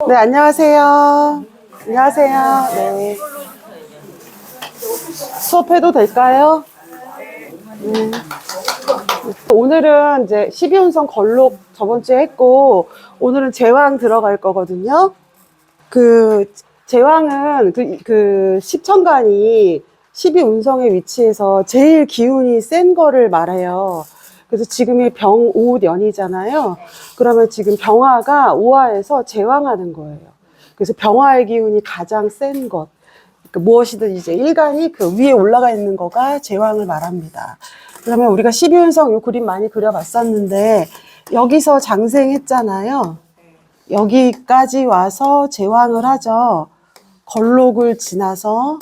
네, 안녕하세요. 안녕하세요. 네. 수업해도 될까요? 오늘은 이제 12운성 걸록 저번 주에 했고, 오늘은 제왕 들어갈 거거든요. 제왕은 그 십천간이 12운성의 위치에서 제일 기운이 센 거를 말해요. 그래서 지금이 병오년이잖아요. 그러면 지금 병화가 오화에서 제왕하는 거예요. 그래서 병화의 기운이 가장 센 것. 그러니까 무엇이든 이제 일간이 그 위에 올라가 있는 거가 제왕을 말합니다. 그러면 우리가 12운성 요 그림 많이 그려봤었는데, 여기서 장생했잖아요. 여기까지 와서 제왕을 하죠. 걸록을 지나서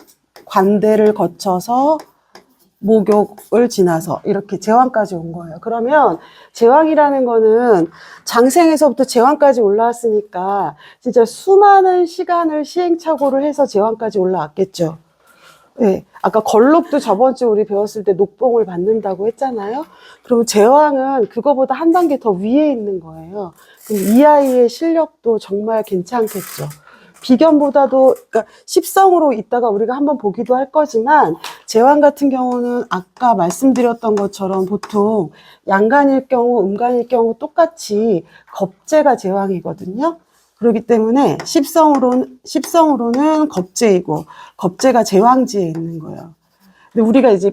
관대를 거쳐서 목욕을 지나서 이렇게 제왕까지 온 거예요. 그러면 제왕이라는 거는 장생에서부터 제왕까지 올라왔으니까 진짜 수많은 시간을 시행착오를 해서 제왕까지 올라왔겠죠. 네, 아까 걸록도 저번 주 우리 배웠을 때 녹봉을 받는다고 했잖아요. 그러면 제왕은 그거보다 한 단계 더 위에 있는 거예요. 그럼 이 아이의 실력도 정말 괜찮겠죠. 비견보다도, 그러니까 십성으로 있다가 우리가 한번 보기도 할 거지만, 제왕 같은 경우는 아까 말씀드렸던 것처럼 보통 양간일 경우, 음간일 경우 똑같이 겁재가 제왕이거든요. 그렇기 때문에 십성으로는 겁재이고, 겁재가 제왕지에 있는 거예요. 근데 우리가 이제,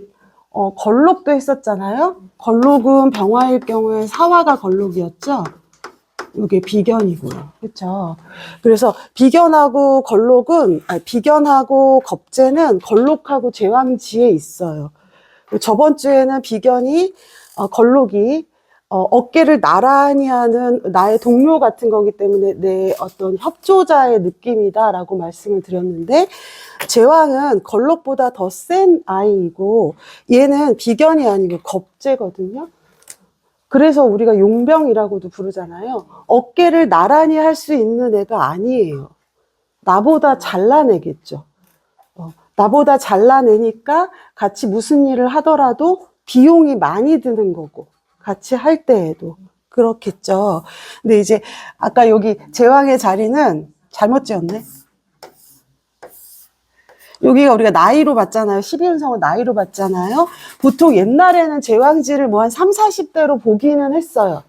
걸록도 했었잖아요. 걸록은 병화일 경우에 사화가 걸록이었죠. 이게 비견이고요. 그렇죠? 그래서 비견하고 겁재는 걸록하고 제왕지에 있어요. 저번 주에는 비견이 걸록이 어깨를 나란히 하는 나의 동료 같은 거기 때문에 내 어떤 협조자의 느낌이다라고 말씀을 드렸는데, 제왕은 걸록보다 더 센 아이이고 얘는 비견이 아니고 겁재거든요. 그래서 우리가 용병이라고도 부르잖아요. 어깨를 나란히 할 수 있는 애가 아니에요. 나보다 잘라내겠죠. 나보다 잘라내니까 같이 무슨 일을 하더라도 비용이 많이 드는 거고, 같이 할 때에도 그렇겠죠. 근데 이제 아까 여기 제왕의 자리는 잘못 지었네. 여기가 우리가 나이로 봤잖아요. 12운성은 나이로 봤잖아요. 보통 옛날에는 제왕지를 뭐 한 3, 40대로 보기는 했어요.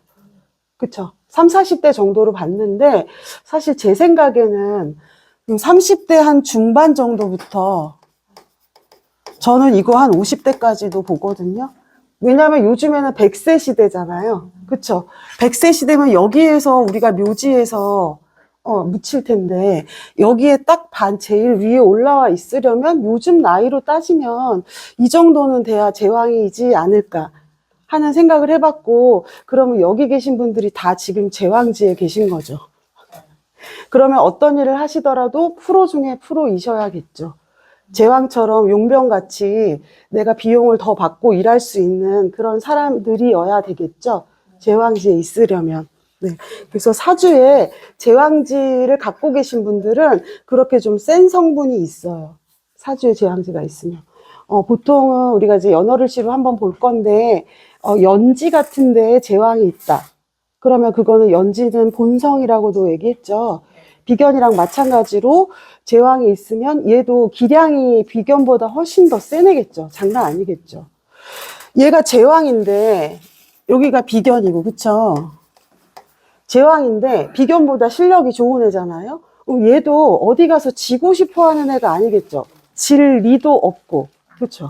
그쵸? 3, 40대 정도로 봤는데, 사실 제 생각에는 30대 한 중반 정도부터 저는 이거 한 50대까지도 보거든요. 왜냐하면 요즘에는 100세 시대잖아요. 그쵸? 100세 시대면 여기에서 우리가 묘지에서 묻힐 텐데, 여기에 딱 제일 위에 올라와 있으려면 요즘 나이로 따지면 이 정도는 돼야 제왕이지 않을까 하는 생각을 해봤고, 그러면 여기 계신 분들이 다 지금 제왕지에 계신 거죠. 그러면 어떤 일을 하시더라도 프로 중에 프로이셔야겠죠. 제왕처럼 용병같이 내가 비용을 더 받고 일할 수 있는 그런 사람들이어야 되겠죠. 제왕지에 있으려면. 네. 그래서 사주에 제왕지를 갖고 계신 분들은 그렇게 좀 센 성분이 있어요. 사주에 제왕지가 있으면. 보통은 우리가 이제 연월일시로 한번 볼 건데, 연지 같은 데에 제왕이 있다. 그러면 그거는 연지는 본성이라고도 얘기했죠. 비견이랑 마찬가지로 제왕이 있으면 얘도 기량이 비견보다 훨씬 더 센 애겠죠. 장난 아니겠죠. 얘가 제왕인데 여기가 비견이고, 그쵸? 제왕인데 비견보다 실력이 좋은 애잖아요. 얘도 어디 가서 지고 싶어 하는 애가 아니겠죠. 질 리도 없고, 그쵸?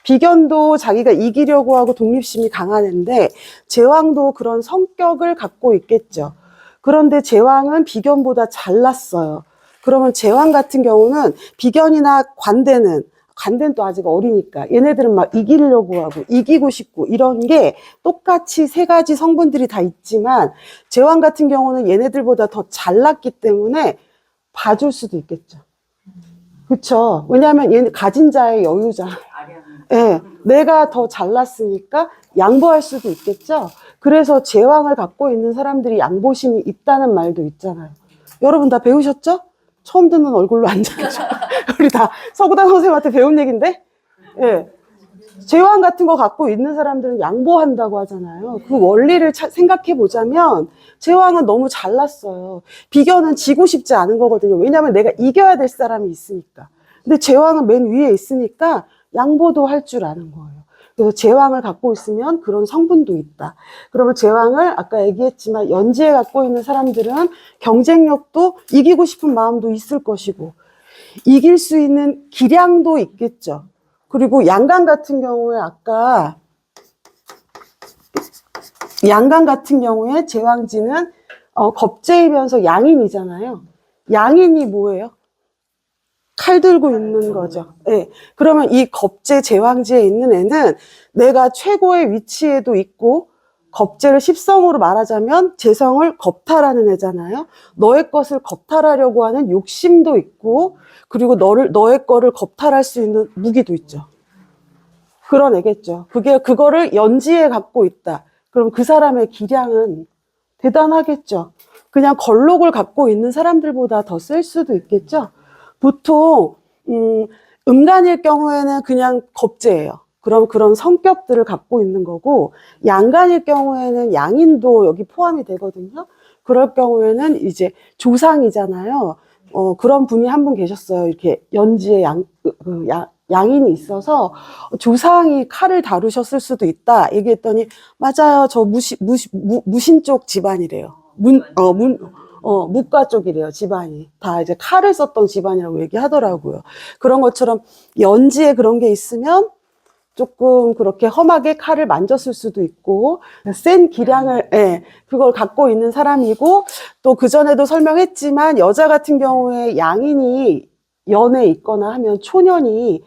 비견도 자기가 이기려고 하고 독립심이 강한 애인데 제왕도 그런 성격을 갖고 있겠죠. 그런데 제왕은 비견보다 잘났어요. 그러면 제왕 같은 경우는 비견이나 관대는 또 아직 어리니까 얘네들은 막 이기려고 하고 이기고 싶고 이런 게 똑같이 세 가지 성분들이 다 있지만, 제왕 같은 경우는 얘네들보다 더 잘났기 때문에 봐줄 수도 있겠죠. 그쵸? 왜냐하면 얘는 가진 자의 여유잖아요. 네, 내가 더 잘났으니까 양보할 수도 있겠죠. 그래서 제왕을 갖고 있는 사람들이 양보심이 있다는 말도 있잖아요. 여러분 다 배우셨죠? 처음 듣는 얼굴로 앉아 계셔. 우리 다 서구단 선생님한테 배운 얘기인데, 예. 제왕 같은 거 갖고 있는 사람들은 양보한다고 하잖아요. 그 원리를 생각해 보자면 제왕은 너무 잘났어요. 비견은 지고 싶지 않은 거거든요. 왜냐하면 내가 이겨야 될 사람이 있으니까. 근데 제왕은 맨 위에 있으니까 양보도 할 줄 아는 거예요. 그래서 제왕을 갖고 있으면 그런 성분도 있다. 그러면 제왕을 아까 얘기했지만 연지에 갖고 있는 사람들은 경쟁력도 이기고 싶은 마음도 있을 것이고 이길 수 있는 기량도 있겠죠. 그리고 양간 같은 경우에 아까 양간 같은 경우에 제왕지는 겁재이면서 양인이잖아요. 양인이 뭐예요? 칼 들고 있는 거죠. 네. 그러면 이 겁재 제왕지에 있는 애는 내가 최고의 위치에도 있고 겁재를 십성으로 말하자면 재성을 겁탈하는 애잖아요. 너의 것을 겁탈하려고 하는 욕심도 있고 그리고 너의 거를 겁탈할 수 있는 무기도 있죠. 그런 애겠죠. 그거를 연지에 갖고 있다. 그럼 그 사람의 기량은 대단하겠죠. 그냥 걸록을 갖고 있는 사람들보다 더 셀 수도 있겠죠. 보통 음간일 경우에는 그냥 겁재예요. 그럼 그런 성격들을 갖고 있는 거고 양간일 경우에는 양인도 여기 포함이 되거든요. 그럴 경우에는 이제 조상이잖아요. 그런 분이 한 분 계셨어요. 이렇게 연지에 양인이 있어서 조상이 칼을 다루셨을 수도 있다 얘기했더니 맞아요. 저 무신 쪽 집안이래요. 무과 쪽이래요, 집안이. 다 이제 칼을 썼던 집안이라고 얘기하더라고요. 그런 것처럼 연지에 그런 게 있으면 조금 그렇게 험하게 칼을 만졌을 수도 있고, 센 기량을, 그걸 갖고 있는 사람이고, 또 그전에도 설명했지만, 여자 같은 경우에 양인이 연에 있거나 하면 초년이,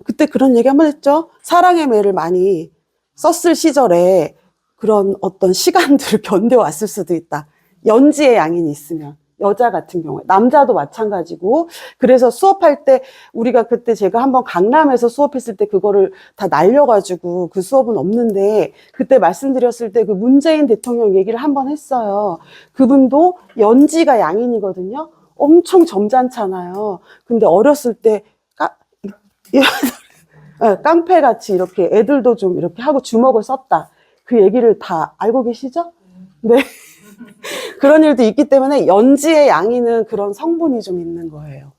그때 그런 얘기 한번 했죠? 사랑의 매를 많이 썼을 시절에 그런 어떤 시간들을 견뎌왔을 수도 있다. 연지의 양인이 있으면 여자 같은 경우에 남자도 마찬가지고 그래서 수업할 때 우리가 그때 제가 한번 강남에서 수업했을 때 그거를 다 날려가지고 그 수업은 없는데 그때 말씀드렸을 때 그 문재인 대통령 얘기를 한번 했어요. 그분도 연지가 양인이거든요. 엄청 점잖잖아요. 근데 어렸을 때 깡패같이 이렇게 애들도 좀 이렇게 하고 주먹을 썼다. 그 얘기를 다 알고 계시죠? 네. 그런 일도 있기 때문에 연지의 양이는 그런 성분이 좀 있는 거예요.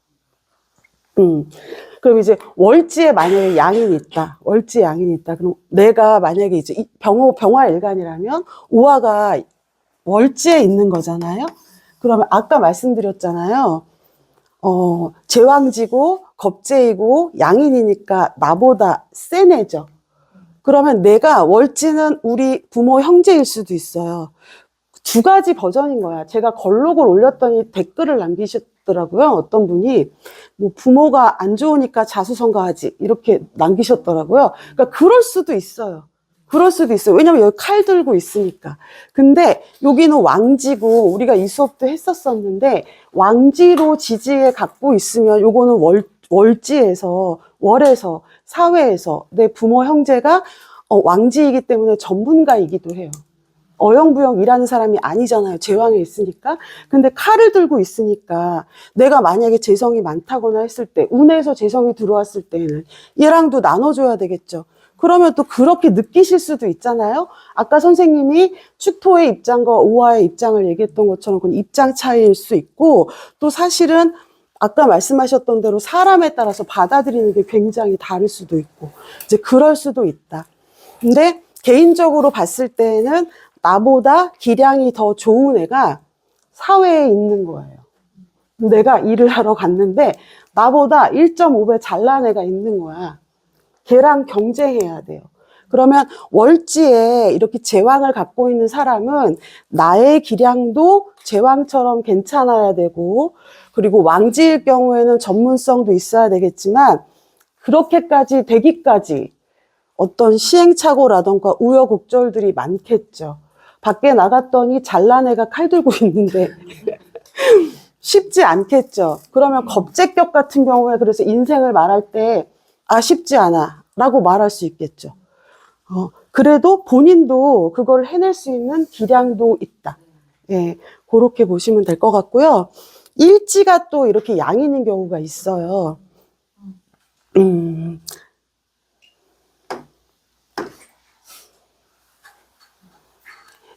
그럼 이제 월지에 만약에 양인이 있다. 월지에 양인이 있다. 그럼 내가 만약에 이제 병화일간이라면 오화가 월지에 있는 거잖아요. 그러면 아까 말씀드렸잖아요. 제왕지고 겁재이고 양인이니까 나보다 센 애죠. 그러면 내가 월지는 우리 부모 형제일 수도 있어요. 두 가지 버전인 거야. 제가 걸록을 올렸더니 댓글을 남기셨더라고요. 어떤 분이 뭐 부모가 안 좋으니까 자수성가하지 이렇게 남기셨더라고요. 그러니까 그럴 수도 있어요. 그럴 수도 있어요. 왜냐면 여기 칼 들고 있으니까. 근데 여기는 왕지고 우리가 이 수업도 했었었는데 왕지로 지지에 갖고 있으면 요거는 월지에서 월에서 사회에서 내 부모 형제가 왕지이기 때문에 전문가이기도 해요. 어영부영 일하는 사람이 아니잖아요. 제왕에 있으니까. 근데 칼을 들고 있으니까 내가 만약에 재성이 많다거나 했을 때 운에서 재성이 들어왔을 때는 얘랑도 나눠줘야 되겠죠. 그러면 또 그렇게 느끼실 수도 있잖아요. 아까 선생님이 축토의 입장과 오화의 입장을 얘기했던 것처럼 그건 입장 차이일 수 있고 또 사실은 아까 말씀하셨던 대로 사람에 따라서 받아들이는 게 굉장히 다를 수도 있고 이제 그럴 수도 있다. 근데 개인적으로 봤을 때는 나보다 기량이 더 좋은 애가 사회에 있는 거예요. 내가 일을 하러 갔는데 나보다 1.5배 잘난 애가 있는 거야. 걔랑 경쟁해야 돼요. 그러면 월지에 이렇게 제왕을 갖고 있는 사람은 나의 기량도 제왕처럼 괜찮아야 되고 그리고 왕지일 경우에는 전문성도 있어야 되겠지만 그렇게까지 되기까지 어떤 시행착오라던가 우여곡절들이 많겠죠. 밖에 나갔더니 잘난 애가 칼 들고 있는데 쉽지 않겠죠. 그러면 겁재격 같은 경우에 그래서 인생을 말할 때 쉽지 않아 라고 말할 수 있겠죠. 그래도 본인도 그걸 해낼 수 있는 기량도 있다. 예, 그렇게 보시면 될 것 같고요. 일지가 또 이렇게 양인인 경우가 있어요.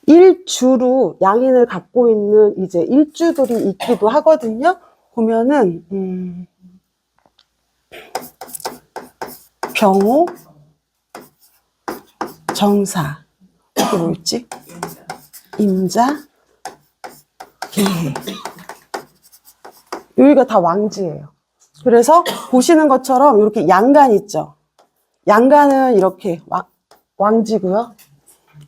일주로 양인을 갖고 있는 이제 일주들이 있기도 하거든요. 보면은, 병호, 정사, 이게 뭐 있지? 임자, 계해. 여기가 다 왕지예요. 그래서 보시는 것처럼 이렇게 양간 있죠. 양간은 이렇게 왕지고요.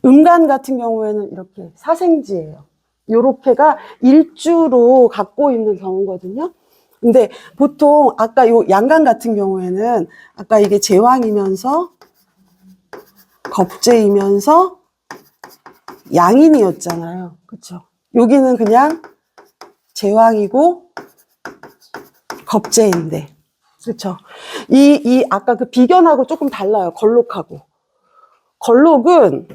음간 같은 경우에는 이렇게 사생지예요. 요렇게가 일주로 갖고 있는 경우거든요. 근데 보통 아까 요 양간 같은 경우에는 아까 이게 제왕이면서 겁재이면서 양인이었잖아요. 그쵸? 여기는 그냥 제왕이고 겁재인데. 그쵸? 아까 그 비견하고 조금 달라요. 걸록하고. 걸록은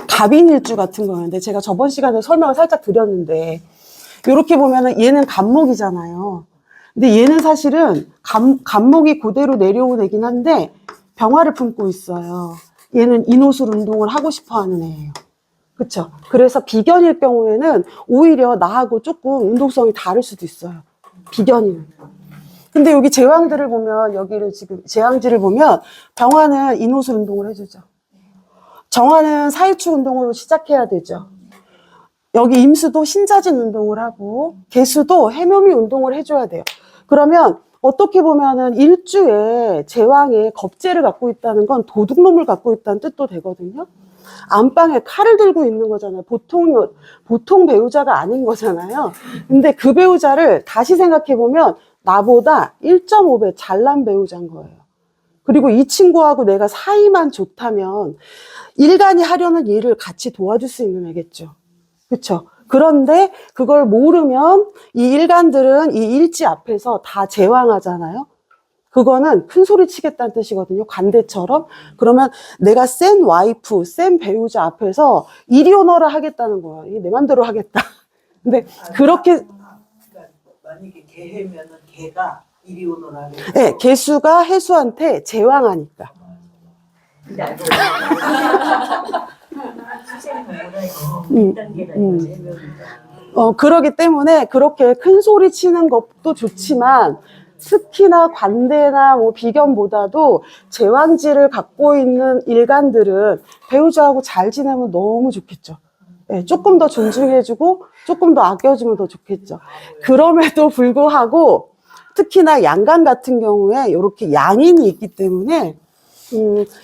갑인일주 같은 거였는데 제가 저번 시간에 설명을 살짝 드렸는데 이렇게 보면은 얘는 갑목이잖아요. 근데 얘는 사실은 갑목이 그대로 내려온 애긴 한데 병화를 품고 있어요. 얘는 인호술 운동을 하고 싶어 하는 애예요. 그쵸? 그래서 비견일 경우에는 오히려 나하고 조금 운동성이 다를 수도 있어요. 비견이는. 근데 여기 제왕들을 보면 여기를 지금 제왕지를 보면 병화는 인호술 운동을 해주죠. 정화는 사유축 운동으로 시작해야 되죠. 여기 임수도 신자진 운동을 하고 계수도 해묘미 운동을 해줘야 돼요. 그러면 어떻게 보면은 일주에 제왕의 겁재를 갖고 있다는 건 도둑놈을 갖고 있다는 뜻도 되거든요. 안방에 칼을 들고 있는 거잖아요. 보통 배우자가 아닌 거잖아요. 근데 그 배우자를 다시 생각해보면 나보다 1.5배 잘난 배우자인 거예요. 그리고 이 친구하고 내가 사이만 좋다면 일간이 하려는 일을 같이 도와줄 수 있는 애겠죠. 그렇죠? 그런데 그걸 모르면 이 일간들은 이 일지 앞에서 다 제왕하잖아요. 그거는 큰 소리 치겠다는 뜻이거든요. 관대처럼. 그러면 내가 센 와이프, 센 배우자 앞에서 이리 오너라 하겠다는 거야. 이게 내 맘대로 하겠다. 근데 그렇게 만약에 개해면은 개가 이리 오너라 하겠다. 네, 개수가 해수한테 제왕하니까. 그러기 때문에 그렇게 큰 소리 치는 것도 좋지만 특히나 관대나 뭐 비견보다도 제왕지를 갖고 있는 일간들은 배우자하고 잘 지내면 너무 좋겠죠. 네, 조금 더 존중해주고 조금 더 아껴주면 더 좋겠죠. 그럼에도 불구하고 특히나 양간 같은 경우에 이렇게 양인이 있기 때문에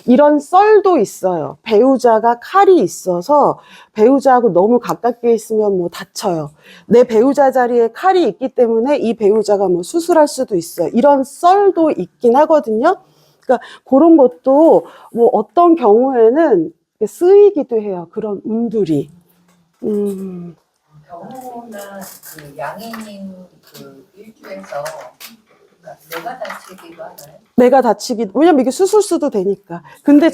이런 썰도 있어요. 배우자가 칼이 있어서 배우자하고 너무 가깝게 있으면 뭐 다쳐요. 내 배우자 자리에 칼이 있기 때문에 이 배우자가 뭐 수술할 수도 있어요. 이런 썰도 있긴 하거든요. 그러니까 그런 것도 뭐 어떤 경우에는 쓰이기도 해요. 그런 운들이. 병호나 그 양인인 그 일주에서 내가 다치기도 하나요? 내가 다치기, 왜냐면 이게 수술수도 되니까. 근데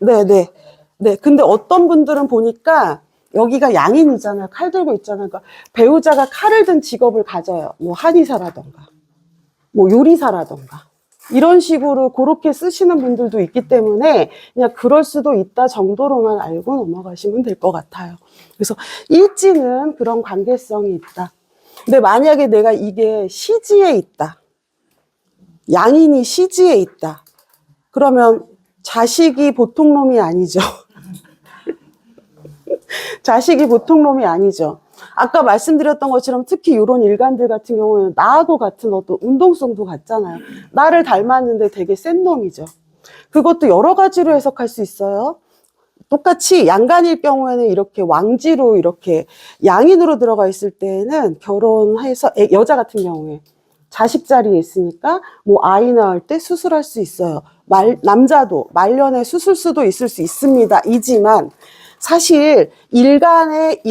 네네. 네. 근데 어떤 분들은 보니까 여기가 양인이잖아요. 칼 들고 있잖아요. 그러니까 배우자가 칼을 든 직업을 가져요. 뭐 한의사라던가, 뭐 요리사라던가. 이런 식으로 그렇게 쓰시는 분들도 있기 때문에 그냥 그럴 수도 있다 정도로만 알고 넘어가시면 될 것 같아요. 그래서 일지는 그런 관계성이 있다. 근데 만약에 내가 이게 시지에 있다. 양인이 시지에 있다. 그러면 자식이 보통 놈이 아니죠. 자식이 보통 놈이 아니죠. 아까 말씀드렸던 것처럼 특히 이런 일간들 같은 경우에는 나하고 같은 어떤 운동성도 같잖아요. 나를 닮았는데 되게 센 놈이죠. 그것도 여러 가지로 해석할 수 있어요. 똑같이 양간일 경우에는 이렇게 왕지로 이렇게 양인으로 들어가 있을 때에는 결혼해서 여자 같은 경우에 자식 자리에 있으니까 뭐 아이 낳을 때 수술할 수 있어요. 남자도 말년에 수술수도 있을 수 있습니다. 이지만 사실 일간의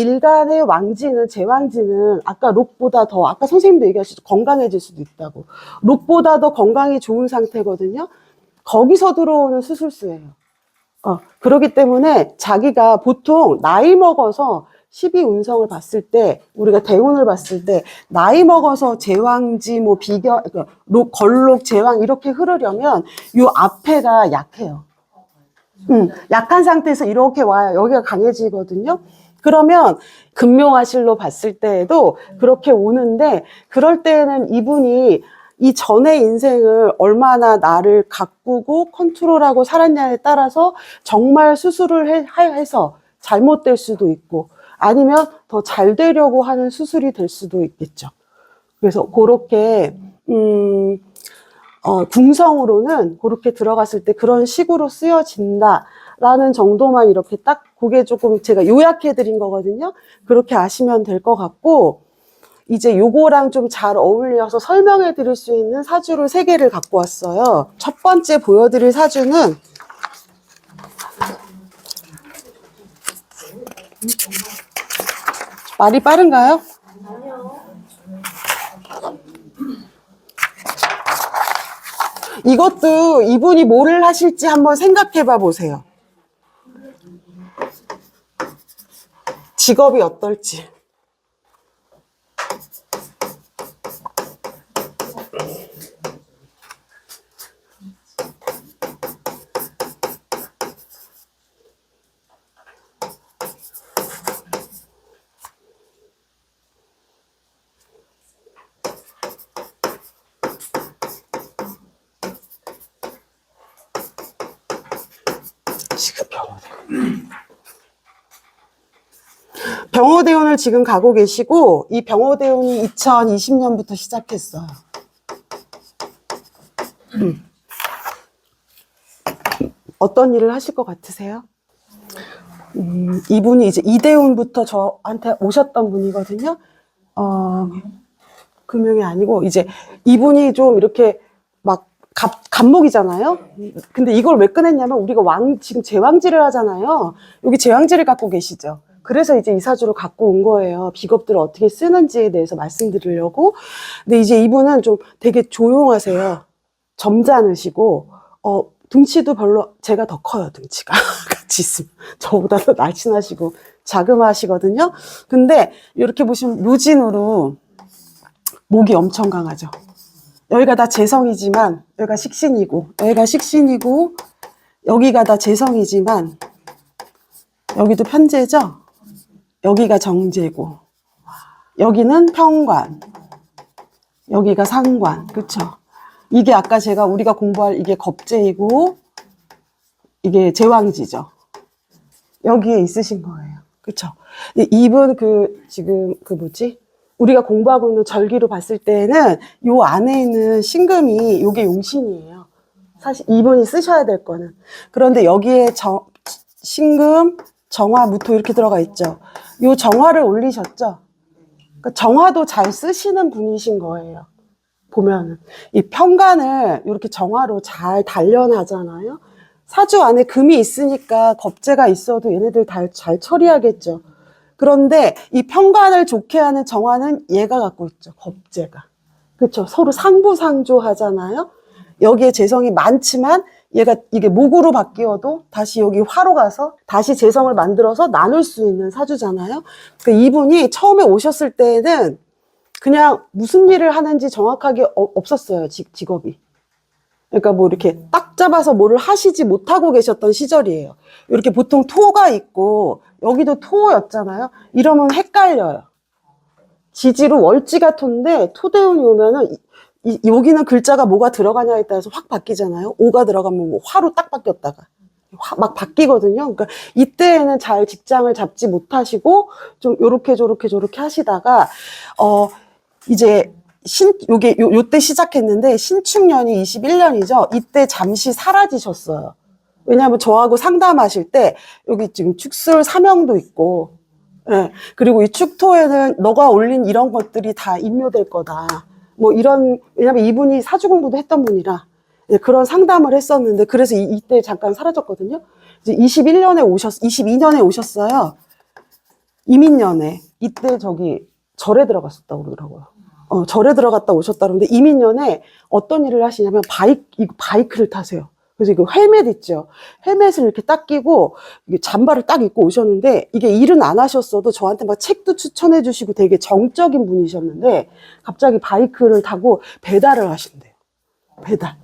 왕지는 제왕지는 아까 록보다 더 아까 선생님도 얘기하셨죠. 건강해질 수도 있다고. 록보다 더 건강이 좋은 상태거든요. 거기서 들어오는 수술수예요. 그렇기 때문에 자기가 보통 나이 먹어서 12운성을 봤을 때 우리가 대운을 봤을 때 나이 먹어서 제왕지 뭐 비견 걸록 제왕 이렇게 흐르려면 요 앞에가 약해요. 약한 상태에서 이렇게 와요. 여기가 강해지거든요. 그러면 금묘화실로 봤을 때에도 그렇게 오는데, 그럴 때는 이분이 이 전의 인생을 얼마나 나를 가꾸고 컨트롤하고 살았냐에 따라서 정말 수술을 해서 잘못될 수도 있고, 아니면 더 잘 되려고 하는 수술이 될 수도 있겠죠. 그래서 그렇게 궁성으로는 그렇게 들어갔을 때 그런 식으로 쓰여진다라는 정도만 이렇게 딱, 그게 조금 제가 요약해 드린 거거든요. 그렇게 아시면 될 것 같고, 이제 요거랑 좀 잘 어울려서 설명해 드릴 수 있는 사주를 3개를 갖고 왔어요. 첫 번째 보여드릴 사주는 말이 빠른가요? 이것도 이분이 뭐를 하실지 한번 생각해 봐 보세요. 직업이 어떨지. 지금 병호대운을 지금 가고 계시고, 이 병호대운이 2020년부터 시작했어요. 어떤 일을 하실 것 같으세요? 이분이 이제 이대운부터 저한테 오셨던 분이거든요. 금융이 아니고, 이제 이분이 좀 이렇게 막 갑목이잖아요. 근데 이걸 왜 꺼냈냐면, 우리가 지금 제왕지를 하잖아요. 여기 제왕지를 갖고 계시죠. 그래서 이제 이 사주를 갖고 온 거예요. 비겁들을 어떻게 쓰는지에 대해서 말씀드리려고. 근데 이제 이분은 좀 되게 조용하세요. 점잖으시고, 등치도 별로, 제가 더 커요, 등치가. 같이 있으면. 저보다 더 날씬하시고, 자그마하시거든요. 근데 이렇게 보시면 묘진으로 목이 엄청 강하죠. 여기가 다 재성이지만, 여기가 식신이고, 여기가 식신이고, 여기가 다 재성이지만, 여기도 편재죠? 여기가 정제고, 여기는 평관, 여기가 상관, 그쵸? 이게 아까 우리가 공부할 이게 겁재이고, 이게 제왕지죠. 여기에 있으신 거예요. 그쵸? 이분 지금 우리가 공부하고 있는 절기로 봤을 때는 요 안에 있는 신금이 요게 용신이에요. 사실 이분이 쓰셔야 될 거는. 그런데 여기에 신금, 정화, 무토 이렇게 들어가 있죠. 요 정화를 올리셨죠. 그러니까 정화도 잘 쓰시는 분이신 거예요. 보면은 이 편관을 이렇게 정화로 잘 단련하잖아요. 사주 안에 금이 있으니까 겁재가 있어도 얘네들 잘 처리하겠죠. 그런데 이 편관을 좋게 하는 정화는 얘가 갖고 있죠. 겁재가. 그렇죠. 서로 상부상조 하잖아요. 여기에 재성이 많지만 이게 목으로 바뀌어도 다시 여기 화로 가서 다시 재성을 만들어서 나눌 수 있는 사주잖아요. 그러니까 이분이 처음에 오셨을 때는 그냥 무슨 일을 하는지 정확하게 없었어요. 직업이. 그러니까 뭐 이렇게 딱 잡아서 뭐를 하시지 못하고 계셨던 시절이에요. 이렇게 보통 토가 있고 여기도 토였잖아요. 이러면 헷갈려요. 지지로 월지가 토인데 토대운이 오면은 여기는 글자가 뭐가 들어가냐에 따라서 확 바뀌잖아요. 오가 들어가면 뭐 화로 딱 바뀌었다가 막 바뀌거든요. 그러니까 이때에는 잘 직장을 잡지 못하시고 좀 요렇게 하시다가 이제 요때 시작했는데 신축년이 21년이죠. 이때 잠시 사라지셨어요. 왜냐하면 저하고 상담하실 때 여기 지금 축술 사명도 있고, 예. 그리고 이 축토에는 너가 올린 이런 것들이 다 인묘될 거다. 뭐 왜냐면 이분이 사주 공부도 했던 분이라, 예, 그런 상담을 했었는데, 그래서 이때 잠깐 사라졌거든요. 이제 22년에 오셨어요. 이민년에. 이때 절에 들어갔었다고 그러더라고요. 절에 들어갔다 오셨다 그러는데, 이민년에 어떤 일을 하시냐면, 바이크를 타세요. 그래서 이거 헬멧 있죠. 헬멧을 이렇게 딱 끼고, 이게 잠바를 딱 입고 오셨는데, 이게 일은 안 하셨어도 저한테 막 책도 추천해 주시고 되게 정적인 분이셨는데, 갑자기 바이크를 타고 배달을 하신대요. 배달.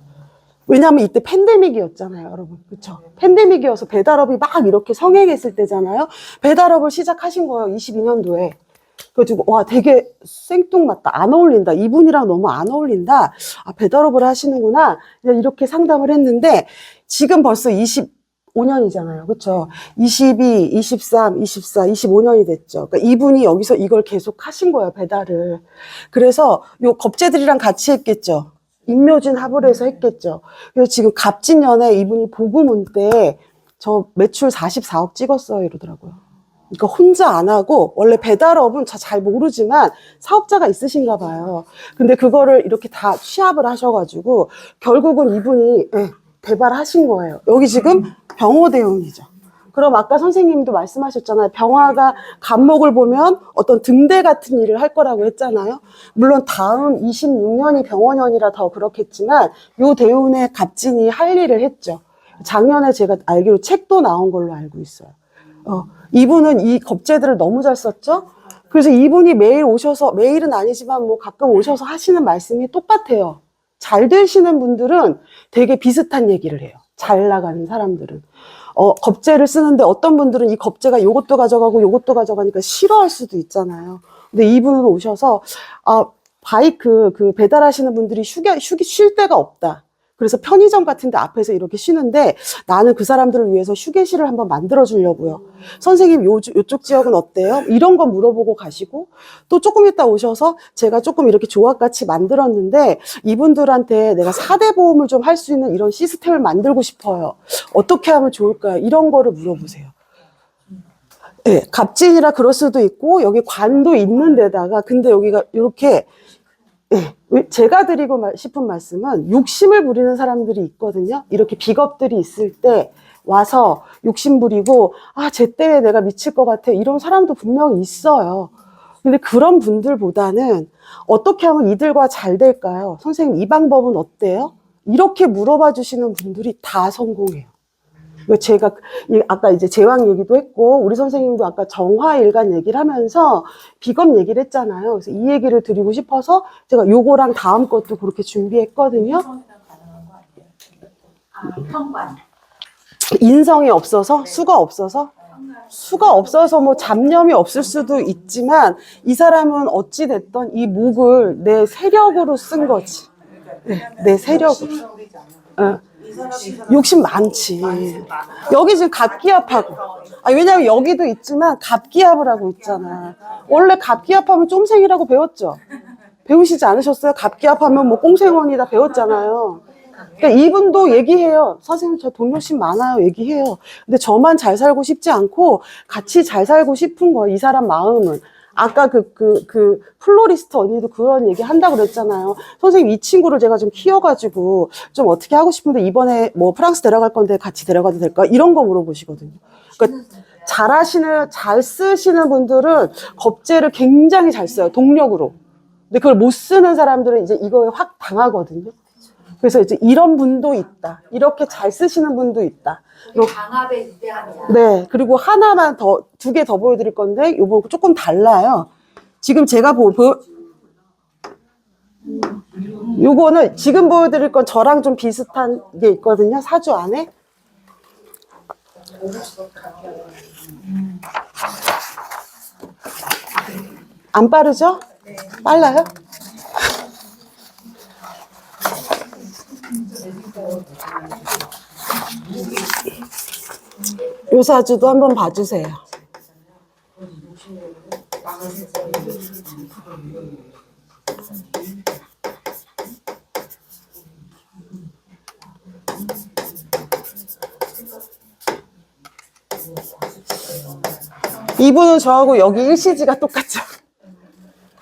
왜냐하면 이때 팬데믹이었잖아요, 여러분. 그쵸? 팬데믹이어서 배달업이 막 이렇게 성행했을 때잖아요. 배달업을 시작하신 거예요, 22년도에. 그래가지고, 와, 되게 생뚱맞다. 안 어울린다. 이분이랑 너무 안 어울린다. 아, 배달업을 하시는구나. 그냥 이렇게 상담을 했는데, 지금 벌써 25년이잖아요. 그쵸? 22, 23, 24, 25년이 됐죠. 그러니까 이분이 여기서 이걸 계속 하신 거예요, 배달을. 그래서 요 겁재들이랑 같이 했겠죠. 임묘진 합을 해서 했겠죠. 그래서 지금 갑진년에 이분이 보금운 때 저 매출 44억 찍었어요 이러더라고요. 그러니까 혼자 안 하고 원래 배달업은 잘 모르지만 사업자가 있으신가 봐요. 근데 그거를 이렇게 다 취합을 하셔가지고 결국은 이분이 대발하신 거예요. 여기 지금 병호대운이죠. 그럼 아까 선생님도 말씀하셨잖아요. 병화가 간목을 보면 어떤 등대 같은 일을 할 거라고 했잖아요. 물론 다음 26년이 병원년이라 더 그렇겠지만 요 대운의 갑진이 할 일을 했죠. 작년에 제가 알기로 책도 나온 걸로 알고 있어요. 이분은 이 겁재들을 너무 잘 썼죠. 그래서 이분이 매일 오셔서, 매일은 아니지만 뭐 가끔 오셔서 하시는 말씀이 똑같아요. 잘 되시는 분들은 되게 비슷한 얘기를 해요. 잘 나가는 사람들은. 겁재를 쓰는데 어떤 분들은 이 겁재가 요것도 가져가고 요것도 가져가니까 싫어할 수도 있잖아요. 근데 이분은 오셔서, 바이크 배달하시는 분들이 쉴 데가 없다. 그래서 편의점 같은 데 앞에서 이렇게 쉬는데 나는 그 사람들을 위해서 휴게실을 한번 만들어 주려고요. 선생님 요쪽 지역은 어때요? 이런 거 물어보고 가시고 또 조금 있다 오셔서 제가 조금 이렇게 조합같이 만들었는데 이분들한테 내가 4대 보험을 좀 할 수 있는 이런 시스템을 만들고 싶어요. 어떻게 하면 좋을까요? 이런 거를 물어보세요. 네, 갑진이라 그럴 수도 있고 여기 관도 있는 데다가 근데 여기가 이렇게 제가 드리고 싶은 말씀은 욕심을 부리는 사람들이 있거든요. 이렇게 비겁들이 있을 때 와서 욕심 부리고 제 때에 내가 미칠 것 같아 이런 사람도 분명히 있어요. 근데 그런 분들보다는 어떻게 하면 이들과 잘 될까요? 선생님 이 방법은 어때요? 이렇게 물어봐 주시는 분들이 다 성공해요. 제가 아까 이제 제왕 얘기도 했고 우리 선생님도 아까 정화일간 얘기를 하면서 비겁 얘기를 했잖아요. 그래서 이 얘기를 드리고 싶어서 제가 요거랑 다음 것도 그렇게 준비했거든요. 현관. 인성이 없어서 수가 없어서 뭐 잡념이 없을 수도 있지만 이 사람은 어찌 됐던 이 목을 내 세력으로 쓴 거지. 내 세력으로. 욕심 많지. 여기 지금 갑기합하고. 왜냐면 여기도 있지만 갑기합을 하고 있잖아. 원래 갑기합하면 쫌생이라고 배웠죠? 배우시지 않으셨어요? 갑기합하면 뭐 꽁생원이다 배웠잖아요. 그러니까 이분도 얘기해요. 선생님 저 돈 욕심 많아요. 얘기해요. 근데 저만 잘 살고 싶지 않고 같이 잘 살고 싶은 거예요. 이 사람 마음은. 아까 플로리스트 언니도 그런 얘기 한다고 그랬잖아요. 선생님, 이 친구를 제가 좀 키워가지고 좀 어떻게 하고 싶은데 이번에 뭐 프랑스 데려갈 건데 같이 데려가도 될까? 이런 거 물어보시거든요. 그러니까 잘 쓰시는 분들은 겁재를 굉장히 잘 써요. 동력으로. 근데 그걸 못 쓰는 사람들은 이제 이거에 확 당하거든요. 그래서 이제 이런 분도 있다. 이렇게 잘 쓰시는 분도 있다. 강압의 위대함이야. 네. 그리고 하나만 더, 2개 더 보여드릴 건데, 요거 조금 달라요. 지금 제가 요거는 지금 보여드릴 건 저랑 좀 비슷한 게 있거든요. 사주 안에. 안 빠르죠? 빨라요? 요 사주도 한번 봐주세요. 이분은 저하고 여기 일시지가 똑같죠?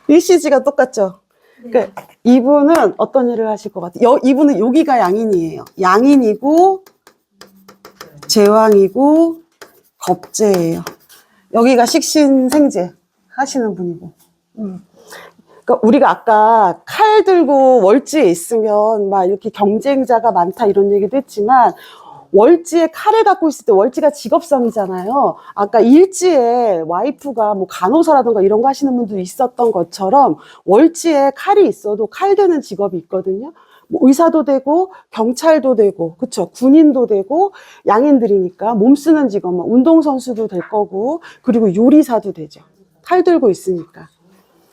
일시지가 똑같죠? 그러니까 이분은 어떤 일을 하실 것 같아요? 이분은 여기가 양인이에요. 양인이고 제왕이고 겁재예요. 여기가 식신생재 하시는 분이고. 그러니까 우리가 아까 칼 들고 월지에 있으면 막 이렇게 경쟁자가 많다 이런 얘기도 했지만 월지에 칼을 갖고 있을 때 월지가 직업성이잖아요. 아까 일지에 와이프가 뭐 간호사라든가 이런 거 하시는 분도 있었던 것처럼 월지에 칼이 있어도 칼 되는 직업이 있거든요. 뭐 의사도 되고 경찰도 되고 그쵸 군인도 되고 양인들이니까 몸 쓰는 직업 뭐 운동선수도 될 거고 그리고 요리사도 되죠. 칼 들고 있으니까.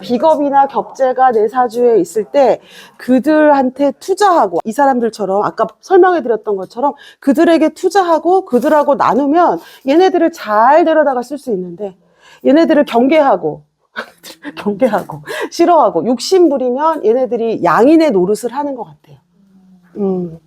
비겁이나 격제가 내 사주에 있을 때 그들한테 투자하고 이 사람들처럼 아까 설명해 드렸던 것처럼 그들에게 투자하고 그들하고 나누면 얘네들을 잘 데려다가 쓸 수 있는데 얘네들을 경계하고 경계하고 싫어하고 욕심 부리면 얘네들이 양인의 노릇을 하는 것 같아요.